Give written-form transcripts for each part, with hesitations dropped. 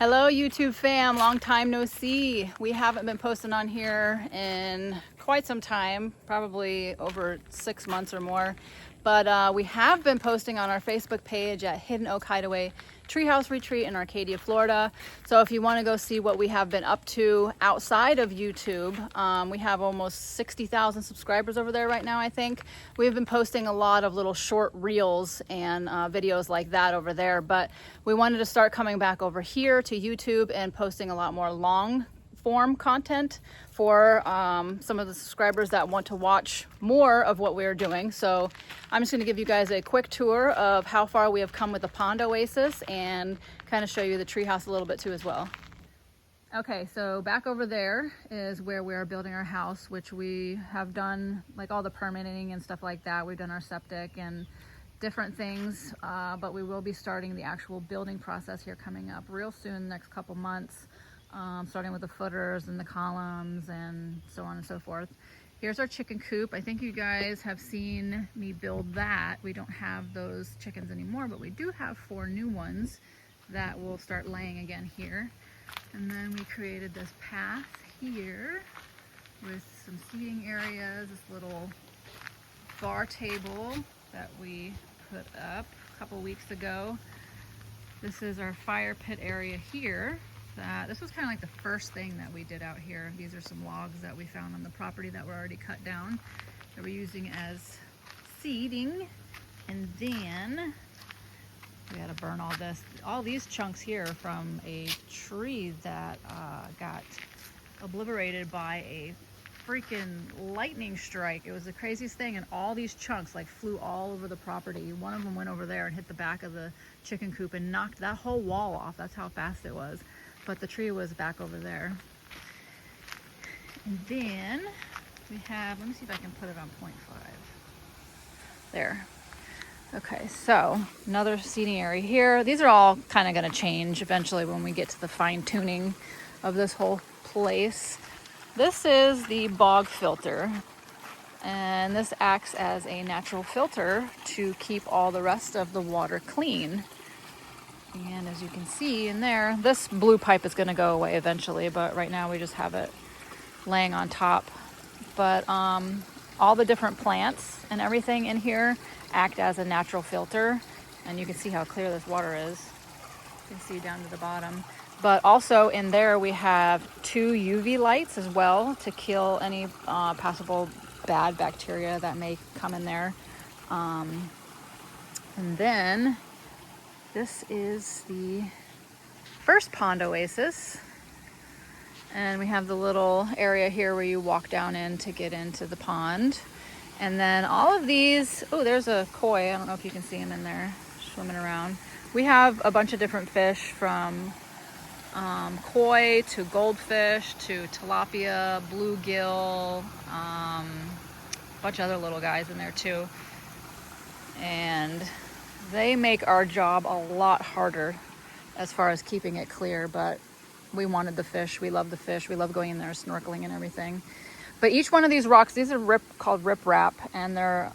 Hello YouTube fam, long time no see. We haven't been posting on here in quite some time, probably over 6 months or more. But we have been posting on our Facebook page at Hidden Oak Hideaway Treehouse Retreat in Arcadia, Florida. So if you want to go see what we have been up to outside of YouTube, we have almost 60,000 subscribers over there right now, I think. We've been posting a lot of little short reels and videos like that over there, but we wanted to start coming back over here to YouTube and posting a lot more long form content for some of the subscribers that want to watch more of what we're doing. So I'm just going to give you guys a quick tour of how far we have come with the Pond Oasis and kind of show you the treehouse a little bit too as well. Okay, so back over there is where we're building our house, which we have done like all the permitting and stuff like that. We've done our septic and different things, but we will be starting the actual building process here coming up real soon, next couple months. Starting with the footers and the columns and so on and so forth. Here's our chicken coop. I think you guys have seen me build that. We don't have those chickens anymore, but we do have 4 new ones that will start laying again here. And then we created this path here with some seating areas, this little bar table that we put up a couple weeks ago. This is our fire pit area here. This was kind of like the first thing that we did out here. These are some logs that we found on the property that were already cut down that we're using as seating. And then we had to burn all this. All these chunks here from a tree that got obliterated by a freaking lightning strike. It was the craziest thing, and all these chunks like flew all over the property. One of them went over there and hit the back of the chicken coop and knocked that whole wall off. That's how fast it was. But the tree was back over there. And then we have, let me see if I can put it on 0.5. There. Okay, so another seating area here. These are all kind of going to change eventually when we get to the fine tuning of this whole place. This is the bog filter, and this acts as a natural filter to keep all the rest of the water clean. And as you can see in there, this blue pipe is going to go away eventually, but right now we just have it laying on top. But all the different plants and everything in here act as a natural filter, and you can see how clear this water is. You can see down to the bottom. But also in there we have 2 UV lights as well to kill any possible bad bacteria that may come in there. And then this is the first Pond Oasis. And we have the little area here where you walk down in to get into the pond. And then all of these, oh, there's a koi. I don't know if you can see him in there swimming around. We have a bunch of different fish, from koi to goldfish to tilapia, bluegill, a bunch of other little guys in there too. And they make our job a lot harder as far as keeping it clear, but we wanted the fish. We love the fish. We love going in there snorkeling and everything. But each one of these rocks, these are called riprap, and they're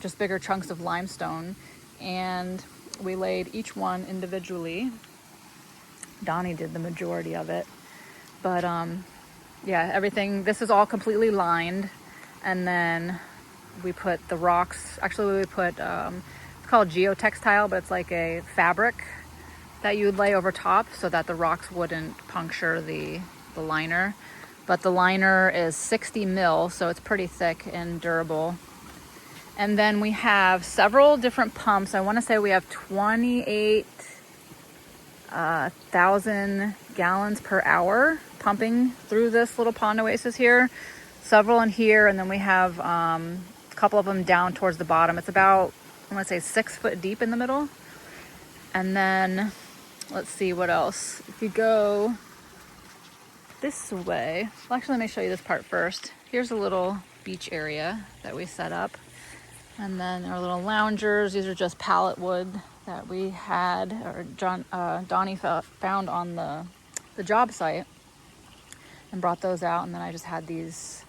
just bigger chunks of limestone. And we laid each one individually. Donnie did the majority of it. But yeah, everything, this is all completely lined. And then we put the rocks, actually we put, it's called geotextile, but it's like a fabric that you would lay over top so that the rocks wouldn't puncture the liner. But the liner is 60 mil, so it's pretty thick and durable. And then we have several different pumps. I want to say we have 28,000 gallons per hour pumping through this little Pond Oasis here. Several in here, and then we have a couple of them down towards the bottom. It's about, I want to say 6 foot deep in the middle. And then let's see what else. If you go this way, well, actually let me show you this part first. Here's a little beach area that we set up, and then our little loungers. These are just pallet wood that we had, or Donnie found on the job site and brought those out. And then I just had these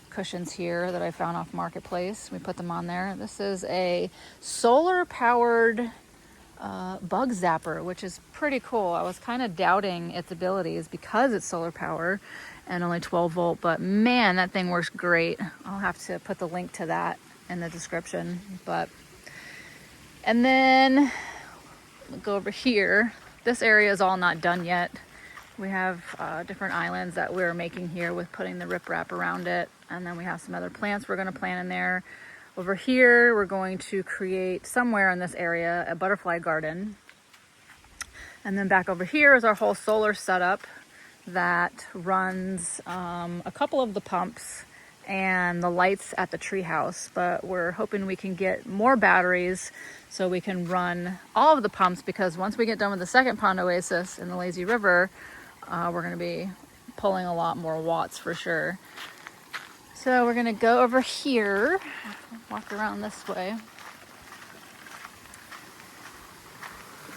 cushions here that I found off Marketplace. We put them on there. This is a solar powered bug zapper, which is pretty cool. I was kind of doubting its abilities because it's solar power and only 12 volt, but man, that thing works great. I'll have to put the link to that in the description. And then go over here. This area is all not done yet. We have different islands that we're making here with putting the riprap around it. And then we have some other plants we're going to plant in there. Over here, we're going to create somewhere in this area a butterfly garden. And then back over here is our whole solar setup that runs a couple of the pumps and the lights at the treehouse. But we're hoping we can get more batteries so we can run all of the pumps, because once we get done with the second Pond Oasis in the Lazy River, we're going to be pulling a lot more watts for sure. So we're going to go over here, walk around this way.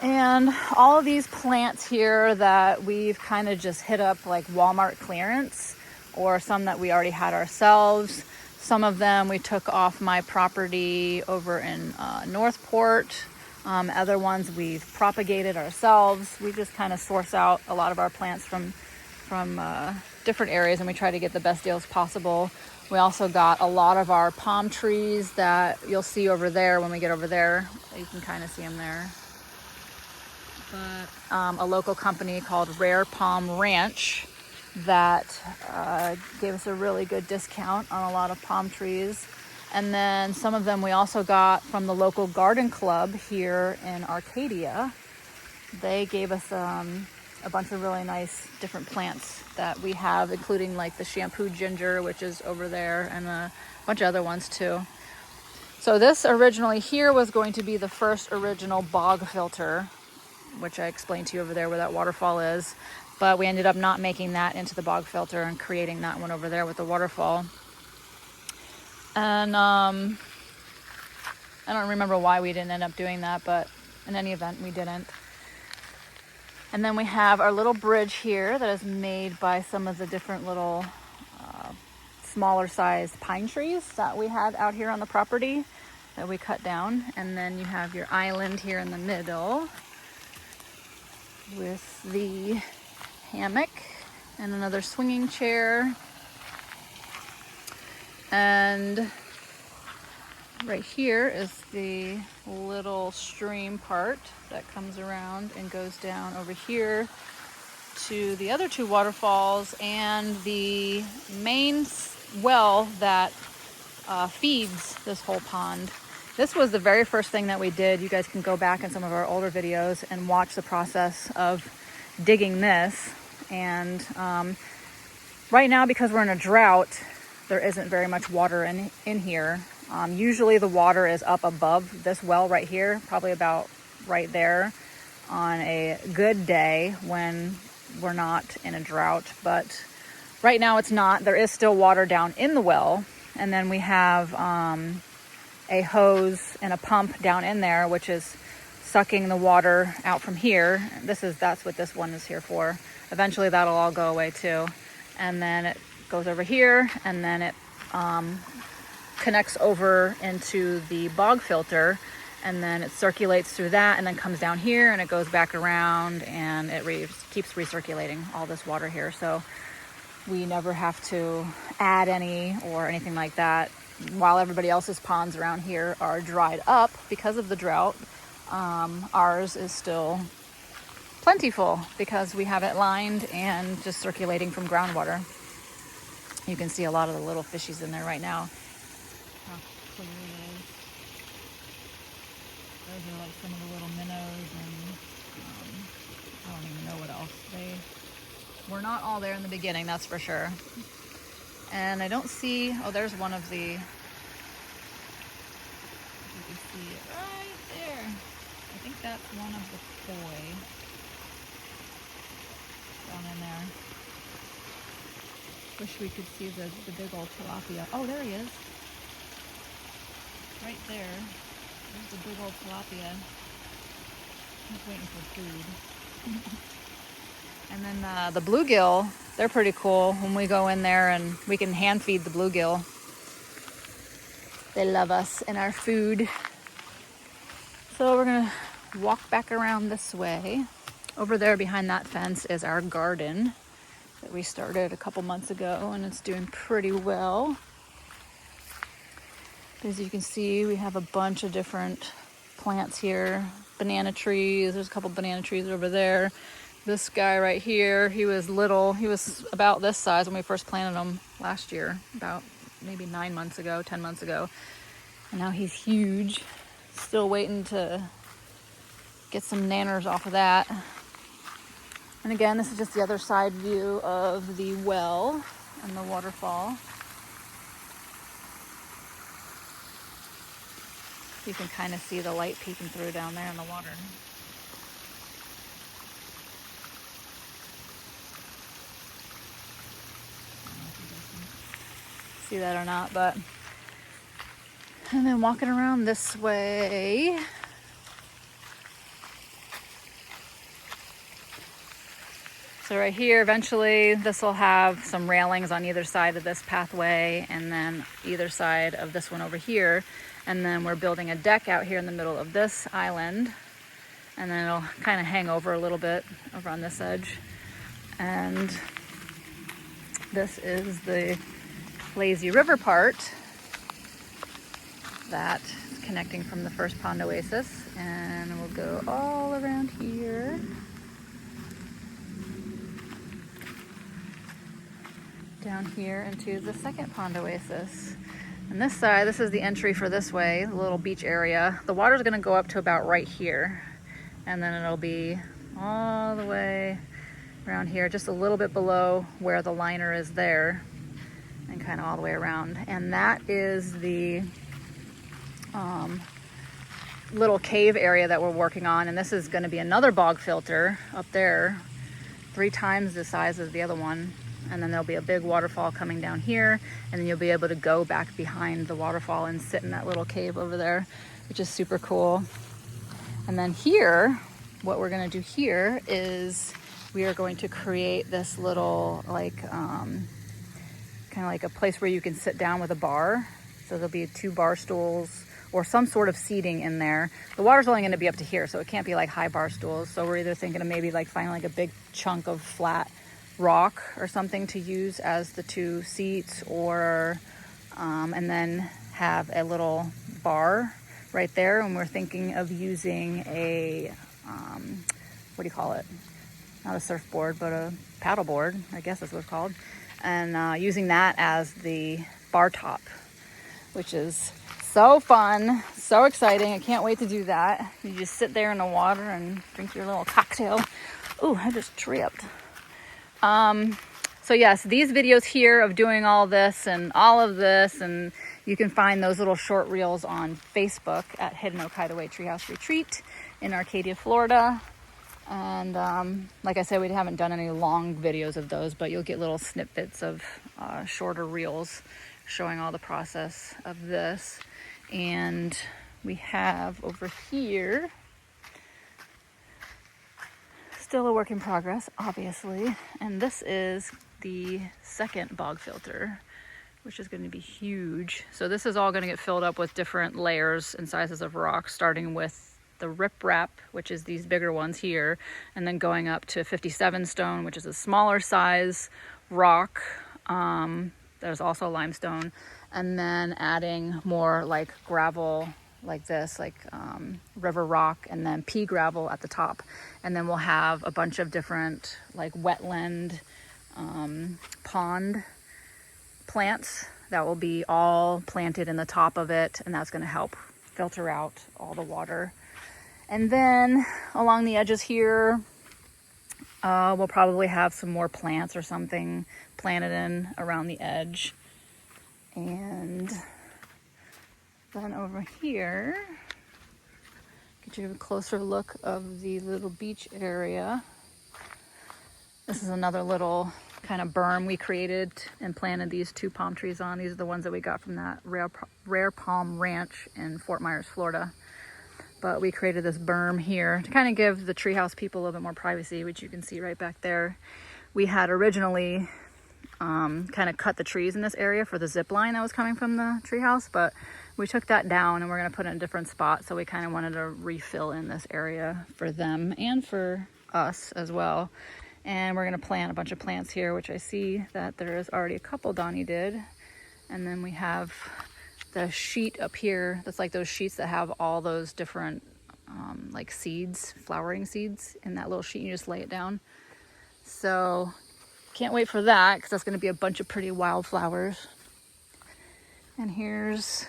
And all of these plants here that we've kind of just hit up like Walmart clearance, or some that we already had ourselves. Some of them we took off my property over in Northport. Other ones we've propagated ourselves. We just kind of source out a lot of our plants from different areas, and we try to get the best deals possible. We also got a lot of our palm trees that you'll see over there when we get over there. You can kind of see them there. But a local company called RarePalmRanch that gave us a really good discount on a lot of palm trees. And then some of them we also got from the local garden club here in Arcadia. They gave us a bunch of really nice different plants that we have, including like the shampoo ginger, which is over there, and a bunch of other ones too. So this originally here was going to be the first original bog filter, which I explained to you over there where that waterfall is. But we ended up not making that into the bog filter and creating that one over there with the waterfall. And I don't remember why we didn't end up doing that, but in any event, we didn't. And then we have our little bridge here that is made by some of the different little smaller sized pine trees that we had out here on the property that we cut down. And then you have your island here in the middle with the hammock and another swinging chair. And right here is the little stream part that comes around and goes down over here to the other two waterfalls and the main well that feeds this whole pond. This was the very first thing that we did. You guys can go back in some of our older videos and watch the process of digging this. And right now, because we're in a drought, there isn't very much water in here. Usually the water is up above this well right here, probably about right there on a good day when we're not in a drought. But right now it's not. There is still water down in the well. And then we have a hose and a pump down in there, which is sucking the water out from here. That's what this one is here for. Eventually that'll all go away too. And then it goes over here, and then it connects over into the bog filter, and then it circulates through that and then comes down here and it goes back around, and it keeps recirculating all this water here. So we never have to add any or anything like that. While everybody else's ponds around here are dried up because of the drought, ours is still plentiful because we have it lined and just circulating from groundwater. You can see a lot of the little fishies in there right now. How clear it is. Those are like some of the little minnows, and I don't even know what else. They were not all there in the beginning, that's for sure. And I don't see, oh, there's one of the, you can see it right there. I think that's one of the koi down in there. Wish we could see the big old tilapia. Oh, there he is. Right there. There's the big old tilapia. He's waiting for food. And then the bluegill, they're pretty cool when we go in there and we can hand feed the bluegill. They love us and our food. So we're gonna walk back around this way. Over there behind that fence is our garden that we started a couple months ago, and it's doing pretty well. As you can see, we have a bunch of different plants here. Banana trees, there's a couple banana trees over there. This guy right here, he was little. He was about this size when we first planted him last year, about maybe 9 months ago, 10 months ago. And now he's huge. Still waiting to get some nanners off of that. And again, this is just the other side view of the well and the waterfall. You can kind of see the light peeking through down there in the water. See that or not, but and then walking around this way, so right here, eventually this will have some railings on either side of this pathway, and then either side of this one over here, and then we're building a deck out here in the middle of this island, and then it'll kind of hang over a little bit over on this edge. And this is the lazy river part that is connecting from the first Pond Oasis, and we'll go all around here. Down here into the second Pond Oasis. And this side, this is the entry for this way, the little beach area. The water's gonna go up to about right here, and then it'll be all the way around here, just a little bit below where the liner is there, and kind of all the way around. And that is the little cave area that we're working on, and this is going to be another bog filter up there, 3 times the size as the other one. And then there'll be a big waterfall coming down here, and then you'll be able to go back behind the waterfall and sit in that little cave over there, which is super cool. And then here, what we're going to do here is we are going to create this little like kind of like a place where you can sit down with a bar. So there'll be 2 bar stools or some sort of seating in there. The water's only going to be up to here, so it can't be like high bar stools. So we're either thinking of maybe like finding like a big chunk of flat rock or something to use as the 2 seats, or and then have a little bar right there. And we're thinking of using a what do you call it? Not a surfboard, but a paddleboard, I guess that's what it's called. And using that as the bar top, which is so fun, so exciting. I can't wait to do that. You just sit there in the water and drink your little cocktail. Ooh, I just tripped. So yes, these videos here of doing all this and all of this, and you can find those little short reels on Facebook at Hidden Oak Hideaway Treehouse Retreat in Arcadia, Florida. And like I said, we haven't done any long videos of those, but you'll get little snippets of shorter reels showing all the process of this. And we have over here, still a work in progress, obviously. And this is the second bog filter, which is going to be huge. So this is all going to get filled up with different layers and sizes of rock, starting with the riprap, which is these bigger ones here, and then going up to 57 stone, which is a smaller size rock. There's also limestone, and then adding more like gravel like this, like river rock, and then pea gravel at the top. And then we'll have a bunch of different like wetland pond plants that will be all planted in the top of it, and that's going to help filter out all the water. And then along the edges here, we'll probably have some more plants or something planted in around the edge. And then over here, get you a closer look of the little beach area. This is another little kind of berm we created and planted these 2 palm trees on. These are the ones that we got from that RarePalmRanch in Fort Myers, Florida. But we created this berm here to kind of give the treehouse people a little bit more privacy, which you can see right back there. We had originally kind of cut the trees in this area for the zip line that was coming from the treehouse, but we took that down and we're gonna put it in a different spot. So we kind of wanted to refill in this area for them and for us as well. And we're gonna plant a bunch of plants here, which I see that there is already a couple Donnie did. And then we have the sheet up here. That's like those sheets that have all those different like seeds, flowering seeds in that little sheet. You just lay it down. So can't wait for that because that's gonna be a bunch of pretty wildflowers. And here's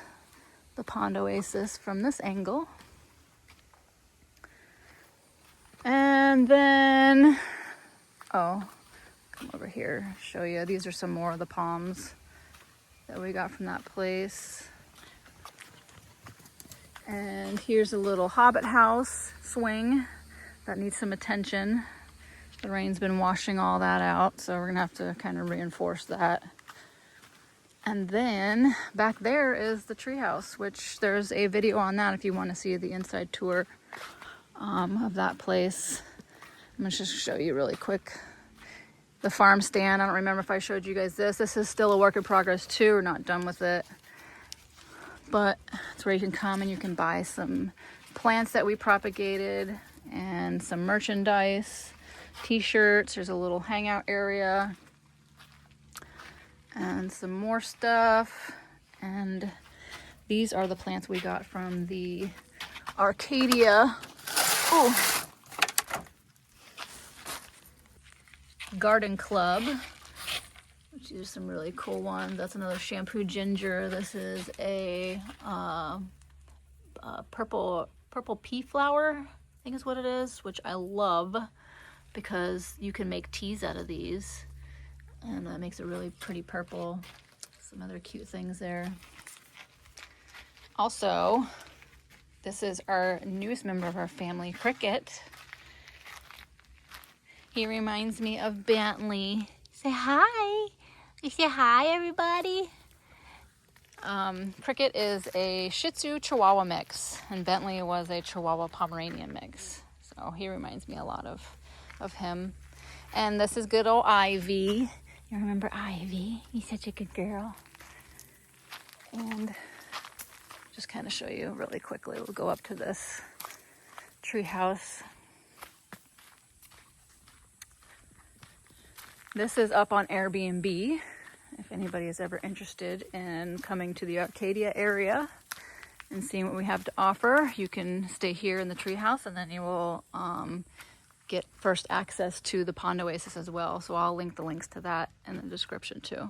the Pond Oasis from this angle. And then, oh, come over here, show you. These are some more of the palms that we got from that place. And here's a little hobbit house swing that needs some attention. The rain's been washing all that out, so we're gonna have to kind of reinforce that. And then back there is the treehouse, which there's a video on that if you want to see the inside tour of that place. I'm gonna just show you really quick. The farm stand, I don't remember if I showed you guys this. This is still a work in progress too, we're not done with it. But it's where you can come and you can buy some plants that we propagated and some merchandise, t-shirts. There's a little hangout area and some more stuff. And these are the plants we got from the Arcadia Garden Club, which is some really cool ones. That's another shampoo ginger. This is a purple pea flower, I think is what it is, which I love because you can make teas out of these. And that makes it really pretty purple. Some other cute things there. Also, this is our newest member of our family, Cricket. He reminds me of Bentley. Say hi. You say hi, everybody. Cricket is a Shih Tzu Chihuahua mix, and Bentley was a Chihuahua Pomeranian mix. So he reminds me a lot of him. And this is good old Ivy. You remember Ivy? He's such a good girl. And just kind of show you really quickly. We'll go up to this tree house. This is up on Airbnb. If anybody is ever interested in coming to the Arcadia area and seeing what we have to offer, you can stay here in the tree house, and then you will get first access to the Pond Oasis as well. So I'll link the links to that in the description too.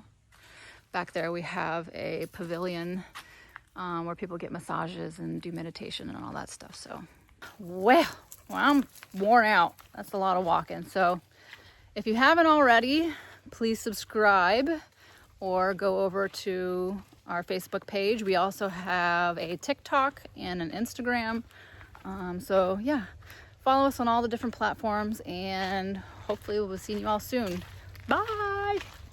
Back there we have a pavilion where people get massages and do meditation and all that stuff. So, well, I'm worn out. That's a lot of walking. So if you haven't already, please subscribe or go over to our Facebook page. We also have a TikTok and an Instagram. So yeah, follow us on all the different platforms, and hopefully we'll be seeing you all soon. Bye.